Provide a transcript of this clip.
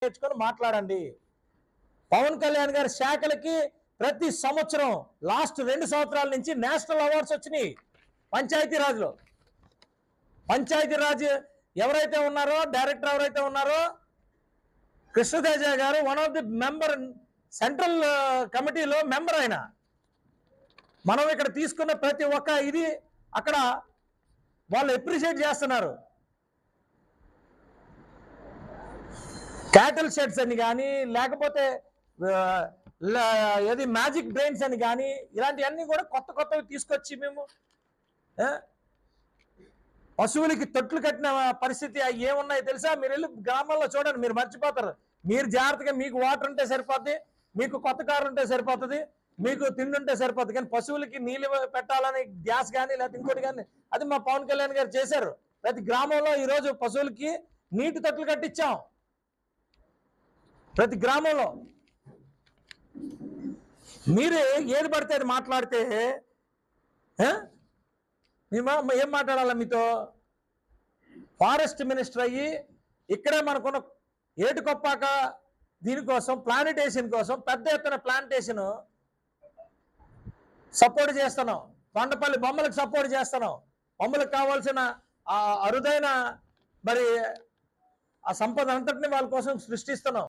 తెచ్చుకొని మాట్లాడండి. పవన్ కళ్యాణ్ గారి శాఖలకి ప్రతి సంవత్సరం లాస్ట్ 2 సంవత్సరాల నుంచి నేషనల్ అవార్డ్స్ వచ్చినాయి. పంచాయతీరాజ్లో పంచాయతీరాజ్ ఎవరైతే ఉన్నారో డైరెక్టర్ ఎవరైతే ఉన్నారో కృష్ణతేజ గారు one of the member, central కమిటీలో మెంబర్. ఆయన మనం ఇక్కడ తీసుకున్న ప్రతి ఒక్క ఇది అక్కడ వాళ్ళు అప్రిషియేట్ చేస్తున్నారు. క్యాటల్ షెడ్స్ అని కానీ లేకపోతే ఏది మ్యాజిక్ బ్రెయిన్స్ అని కానీ ఇలాంటివన్నీ కూడా కొత్త కొత్తవి తీసుకొచ్చి మేము పశువులకి తొట్లు కట్టిన పరిస్థితి ఏమున్నాయి తెలుసా? మీరు వెళ్ళి గ్రామాల్లో చూడండి, మీరు మర్చిపోతారు. మీరు జాగ్రత్తగా మీకు వాటర్ ఉంటే సరిపోద్ది, మీకు కొత్త కారు ఉంటే సరిపోతుంది, మీకు తిండి ఉంటే సరిపోతుంది. కానీ పశువులకి నీళ్ళు పెట్టాలని గ్యాస్ కానీ లేకపోతే ఇంకోటి కానీ అది మా పవన్ కళ్యాణ్ గారు చేశారు. ప్రతి గ్రామంలో ఈరోజు పశువులకి నీటి తొట్లు కట్టించాం ప్రతి గ్రామంలో. మీరు ఏది పడితే అది మాట్లాడితే ఏం మాట్లాడాలా మీతో? ఫారెస్ట్ మినిస్టర్ అయ్యి ఇక్కడే మనకున్న ఏటుకొప్పాక దీనికోసం ప్లాంటేషన్ కోసం పెద్ద ఎత్తున ప్లాంటేషన్ సపోర్ట్ చేస్తున్నాం. కొండపల్లి బొమ్మలకు సపోర్ట్ చేస్తున్నాం. బొమ్మలకు కావాల్సిన అరుదైన మరి ఆ సంపద అంతటిని వాళ్ళ కోసం సృష్టిస్తున్నాం.